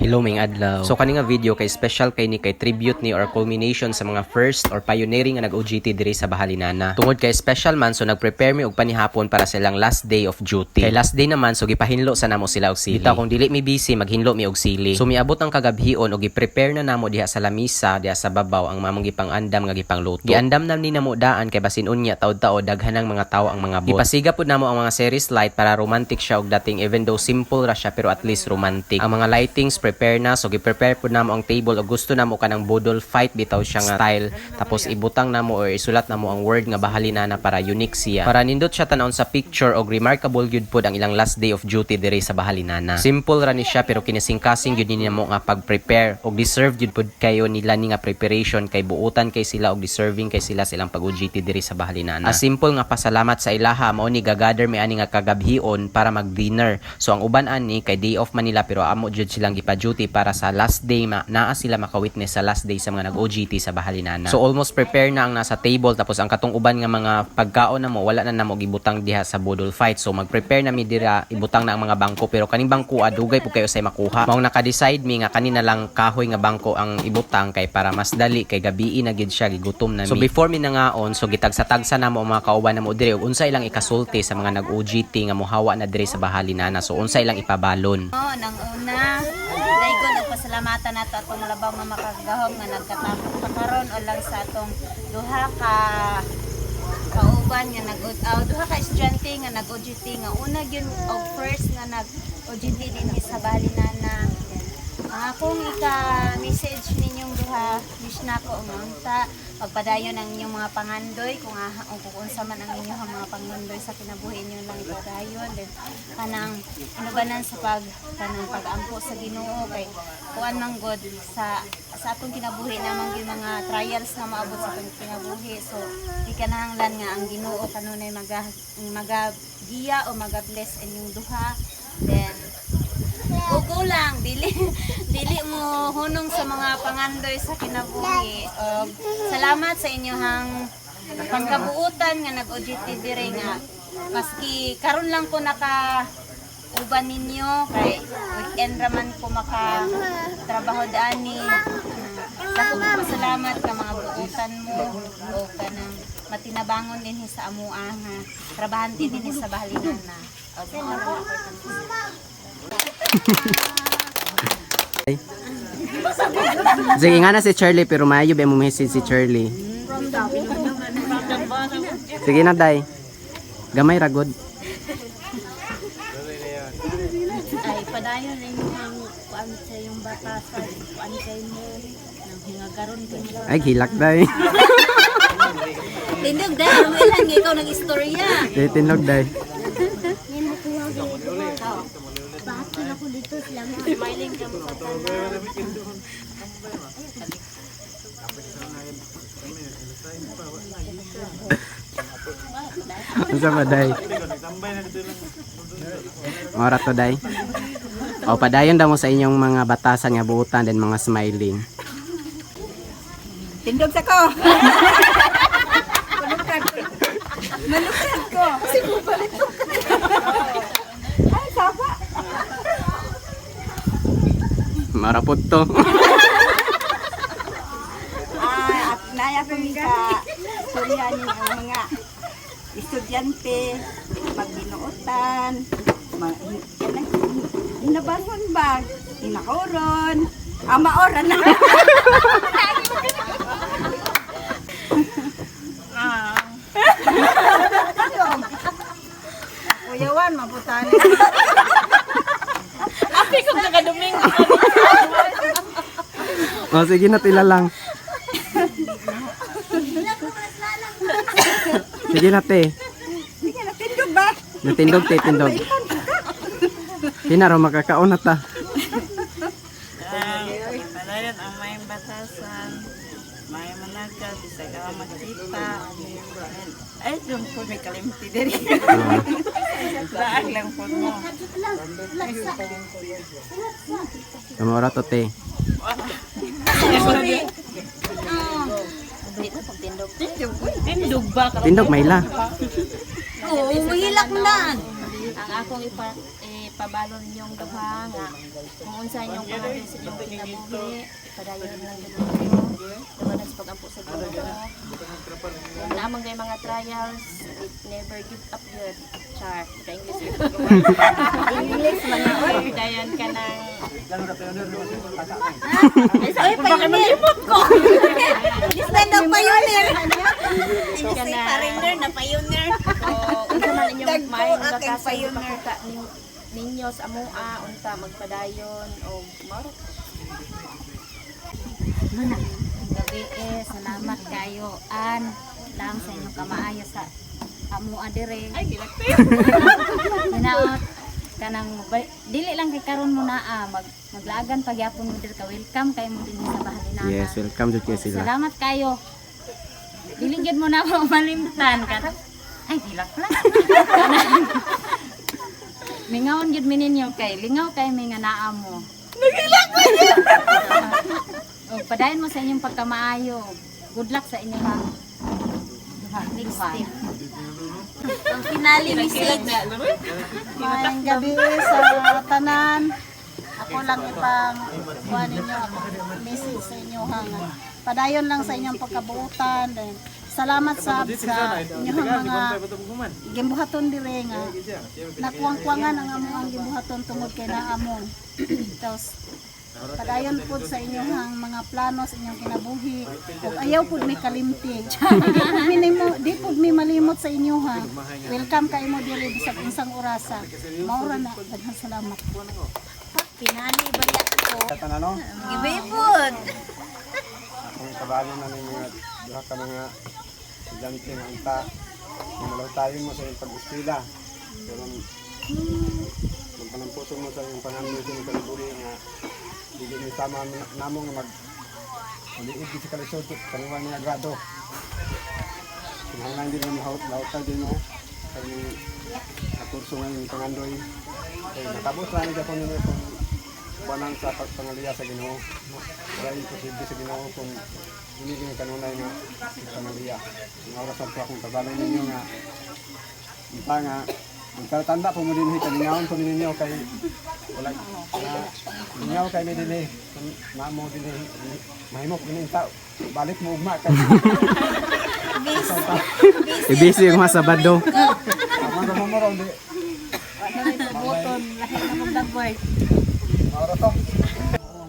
Hello ming adlaw. So kani nga video kay special kay ni kay tribute ni or culmination sa mga first or pioneering nga nag-OJT diri sa Bahalinana. Tungod kay special man so nag-prepare mi og panihapon para silang last day of duty. Kay last day naman so gipahinlo sa namo sila og sili. Bitaw kung dili mi busy maghinlo mi og sili. So miabot ang kagabhion og gi-prepare na namo diha sa lamisa diha sa babaw ang mamang gipang-andam nga gipangluto. Giandam nam ni namo daan kay basin unya taud-taod daghanang mga tawo ang mga bot. Gipasiga pud namo ang mga series light para romantic siya og dating even though simple ra siya pero at least romantic. Ang mga lightings prepare na so gi-prepare pud namo ang table o gusto namo kanang budol fight bitaw siya nga style tapos ibutang namo or isulat namo ang word nga Bahalinana para unique siya para nindot siya tanawon sa picture og remarkable gyud pud ang ilang last day of duty diri sa Bahalinana. Simple ra ni siya pero kinisingkasing gyud ni namo nga pag-prepare og deserve gyud pud kayo nila ni nga preparation kay buutan kay sila og deserving kay sila silang pag-OJT diri sa Bahalinana. A simple nga pasalamat sa ilaha mao ni gagather mi ani nga kagabhion para mag-dinner. So ang uban ani kay day off man nila pero amo jud silang gipa-duty para sa last day naa sila maka-witness sa last day sa mga nag-OJT sa Bahalinana. So almost prepare na ang nasa table tapos ang katong uban nga mga pagkaon namo wala na namo gibutang diha sa budol fight. So mag-prepare na mi dira ibutang na ang mga bangko pero kaning bangko dugay pud kayo say makuha. Mao naka-decide mi nga kanina lang kahoy nga bangko ang ibutang kay para mas dali kay gabii na gid siya gigutom na mi. So before mi nangaon so gitagsa-tagsa namo ang mga kauban namo diri ug unsa ilang ikasulti sa mga nag-OJT nga mohawa na diri sa Bahalinana. So unsa ilang ipabalon. Nang una, dahil ko nagpasalamatan nato atong labaw nga makagahom nga nagkatapos pa karon o lang sa atong duha ka kauban nga duha ka estudyante nga nag-OJT nga una gyud og first nga nag-OJT dinhi sa Bahalinana. Ang akong ika-message ninyong duha, wish nako nga unta pagpadayon ang inyong mga pangandoy kung unsa man ang inyong mga pangandoy sa kinabuhi ninyo lang ipadayon then kanang inubanan sa pag-ampo sa Ginoo kay kuan man god sa atong kinabuhi namang yung mga trials nga maabot sa atong kinabuhi so ikanahanglan nga ang Ginoo kanunay magagiya o magabless inyong duha then ugo lang dili mo hunong sa mga pangandoy sa kinabuhi. Salamat sa inyohang pangkabuutan nga nag-OJT dire nga maski karon lang ko naka uban ninyo kay weekend raman ko maka trabaho daani. Dako ko salamat ka mga buutan mo o kanang matinabangon dinhi sa amoa nga trabahante dinhi sa Bahalinana. Sige nga na si Charlie pero maayo ba mo message si Charlie. Sige na day. Gamay ragod. Ay padayon rin ang kuan sa yung batasan kuan kay mo nang hingagaron din. Ay hilak day. Tindog day ilan nga ikaw nang istorya. Tindog day. Bakit ako dito lang smiling ka mo sa tanan. Unsa ba day? Ora to day. O padayon daw mo sa inyong mga batasan nga buutan den mga smiling. Tindog sa ko. Malukad ko. Kasi mo palito ka. Ay, sapa. Marapot to. At naya ko ka suryanin ang mga estudyante magbinuotan. Hinabangon ba? Hinakoron. Maoran na. Kuyawan, mabutan. Api kong nakadumingo. O sige na tila lang. Sige na te. Sige na, tindog ba? Natindog te, tindog. Hinaro makakaon na ta. Padayon ang may batasan, may managkat, isa ka magkita. Ay, doon po may kalimti diri. Laag lang po mo. Kamora to te. Tindog ba ka? Tindog may la. Oo, mahilak na. Ang akong ipabalo ninyong duha nga kung unsa inyong pangalan sa inyong kinabuhi, padayon lang gid ninyo. Dabanan sa pag-ampo sa Ginoo. Kung namang kay mga trials, it never give up yun. Char, sa English yun. English mga oy, dayon ka ng Ay, payunir ko. Stand up payunir. ka na Pioneer na pioneer. unsa man inyong Dagko maayong aking batasan pioneer. ipakita ninyo sa amua unta magpadayon o maro. Gabi salamat kayo an lang sa inyong kamaayo sa amua dire. Ay, gilakti. Hinaot kanang dili lang kay karon mo na maglagan pagyapon mo dir ka welcome kay mo din sa Bahalinana. Yes, welcome jud kay sila. Salamat kayo. Dili gyud mo na mo malimtan kan. Ay hilak lang. Mingaon gyud mi ninyo kay lingaw kay may nga naa mo. Nagilak mo. O padayon mo sa inyong pagkamaayo. Good luck sa inyong next step. Ang finale message. Maayong gabi sa tanan. Ako lang ipang kuha ninyo message sa inyo hanga. Padayon lang sa inyong pagkabuutan. Then, salamat sa inyong mga gimbuhaton dire nga. Nakuwang-kuwangan ang among gimbuhaton tungod kay naamon. Tapos padayon pud sa inyong mga plano sa inyong kinabuhi. Ug ayaw pud may kalimti. Di pud mi malimot sa inyo ha. Welcome kay mo diri bisag unsang orasa. Maura na daghang salamat. Finale balik ko. Ano? Gibe pud. Kung kabalo na ng mga duha ka mga estudyante nga unta, lumalaw tayo mo sa iyong pag-estila. Pero magpanampuso mo sa iyong pangamyo sa iyong kalibuhi nga hindi ni tama namo nga uliid sa kalisod kaniwan nga grado. Kinahanglan din ng lauta din mo kay nakurso nga yung pangandoy. Kaya nakabot na niya po nila kung banang sa pagpangaliya sa Ginoo. Wala yung posible sa Ginoo kung hindi yung kanunay nga pangaliya. Ang oras sa akong tabalay ninyo nga kita nga ang tanda po mo din kalingawan po ninyo kay wala lingaw kay may dinhi na mo dinhi mahimok din tao balik mo ugma kay Ibisi yung mga Sabado. mga mamoro di Buton lahi na mong dagway. mauro to.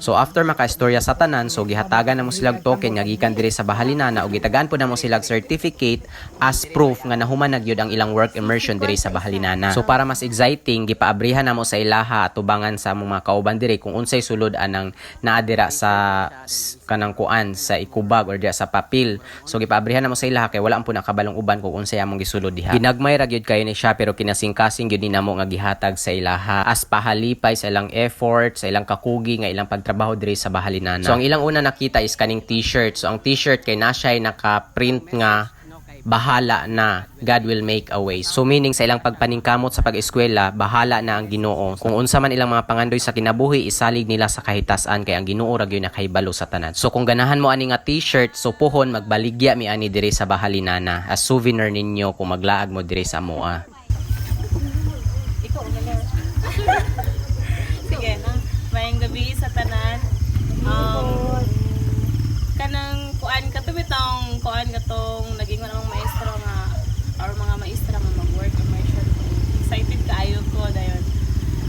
So after makaistorya sa tanan, so gihatagan na mo silag token nga gikan diri sa Bahalinana ug gitagaan po na mo silag certificate as proof nga nahuman na gyud ang ilang work immersion diri sa Bahalinana. So para mas exciting, gipaabrihan na mo sa ilaha atubangan sa among mga kauban diri kung unsay sulod anang naadira sa kanang kuan sa ikubag or diya sa papel. So gipaabrihan na mo sa ilaha kay wala po nakabalong uban kung unsay among gisulod diha. Ginagmay ra gyud kayo ni siya pero kinasing-kasing gyud ni namo nga gihatag sa ilaha as pahalipay sa ilang effort, sa ilang kakugi nga ilang pagtrabaho diri sa Bahalinana. So ang ilang una nakita is kaning t-shirt. So ang t-shirt kay na siya naka-print nga bahala na, God will make a way. So meaning sa ilang pagpaningkamot sa pag-eskwela, bahala na ang Ginoo. Kung unsa man ilang mga pangandoy sa kinabuhi, isalig nila sa kahitasan kay ang Ginoo ra gyud nakahibalo sa tanan. So kung ganahan mo ani nga t-shirt, so puhon magbaligya mi ani diri sa Bahalinana as souvenir ninyo kung maglaag mo diri sa amoa. Sige, mayang gabi sa tanan. Kanang kuan katong kuan katong naging mga maestro nga or mga maestra nga mag-work immersion. Excited kaayo ko dayon.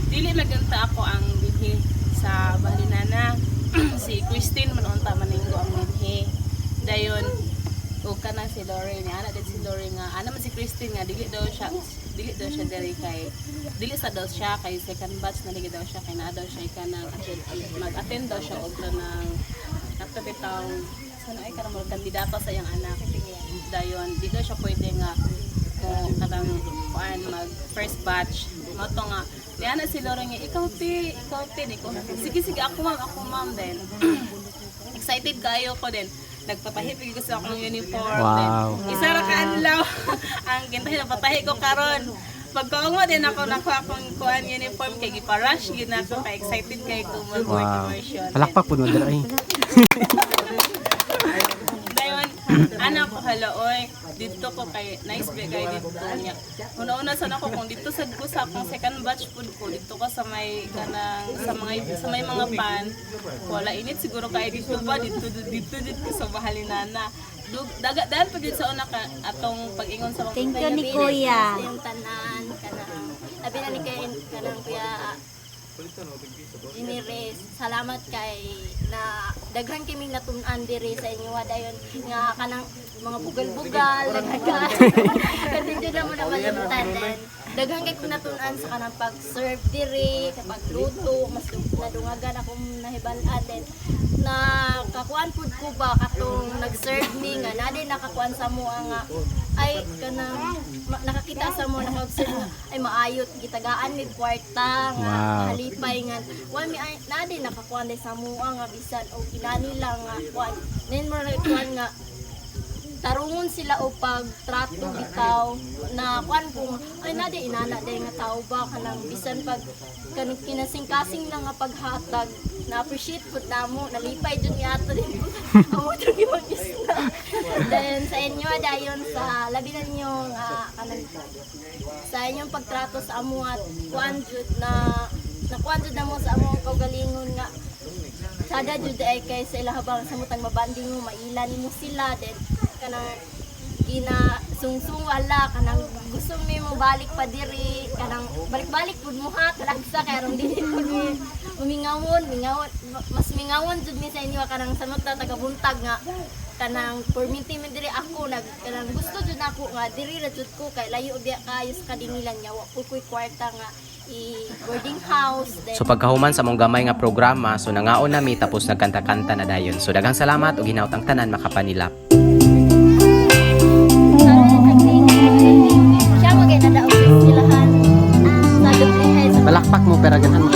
Dili maganta ako ang binhi sa Bahalinana. Si Christine man unta maninggo ang binhi. Dayon ug kanang si Lori ni ana din si Lori nga ana man si Christine nga dili daw siya diri kay dili sa daw siya kay second batch na ligi daw siya kay naa daw siya kanang mag-attend daw siya og ng nato bitaw sana ay kanang mga kandidato sa iyang anak dayon di daw siya pwede nga kung kanang kuan mag first batch mo to nga di ana si Lori nga ikaw ti ni ko sige ako ma'am then excited kayo ko din nagpapahipig ko sa akong uniform. Wow. Then, isa ra ka adlaw ang kintahin na patahi ko karon. Pagkaungo din ako nakuha akong kuan uniform kay gipa-rush gid ako kay excited kay ko mag-work Wow. immersion. Palakpak po mo diri. Dayon Anak ko halaoy, dito ko kay nice be kay dito niya. Una-una sana ko kung dito sad ko sa akong second batch food ko dito ka sa may kanang sa may mga pan. Wala init siguro kay dito ba dito sa bahalinana. Dagat pag sa una ka atong pag-ingon sa mga Thank you ni Kuya. Yung tanan, kanang, sabi na ni kanang Kuya Iniris, salamat kay na daghan kaming natun-an diri sa inyo dayon nga kanang mga bugal-bugal naghaga kasi dito na mo na malimtan din daghan kay ko natun-an sa kanang pag-serve diri sa pagluto mas nadungagan akong nahibalan din na kakuan pud ko ba katong nag-serve ni nga na din nakakuan sa mo nga ay kanang nakakita sa mo naka-observe nga ay maayot gitagaan ni kwarta nga halipay nga wa mi ay na din nakakuan din sa mo nga bisan o kinani lang nga kuan nen mo kuan nga tarungon sila o pagtrato bitaw na kuan kung ay na di inana day nga tao ba kanang bisan pag kanang kinasing-kasing lang nga paghatag na appreciate pud namo nalipay jud ni ato din amo to gimong isla then sa inyo dayon sa labi na ninyo kanang sa inyong pagtrato sa amo at kuan jud na kuan jud namo sa amo kaugalingon nga sada jud ay kay sa ilahabang sa mutang mabanding mo mailan nimo sila then kanang gina sungsung wala kanang gusto mi mo balik pa diri kanang balik-balik pud mo ha kalagsa kay aron dili pud mi mingawon mas mingawon jud mi sa inyo kanang samot na taga-buntag nga kanang perminti mi diri ako kanang gusto jud nako nga diri ra jud ko kay layo biya kayo sa kadingilan nya wa kuy kwarta nga boarding house then So pagkahuman sa mong gamay nga programa, so nangaon na mi tapos nagkanta-kanta na dayon. So daghang salamat ug hinaut ang tanan makapanilap. siya magay na daog silahan sa dugay sa Balakpak mo pero ganahan mo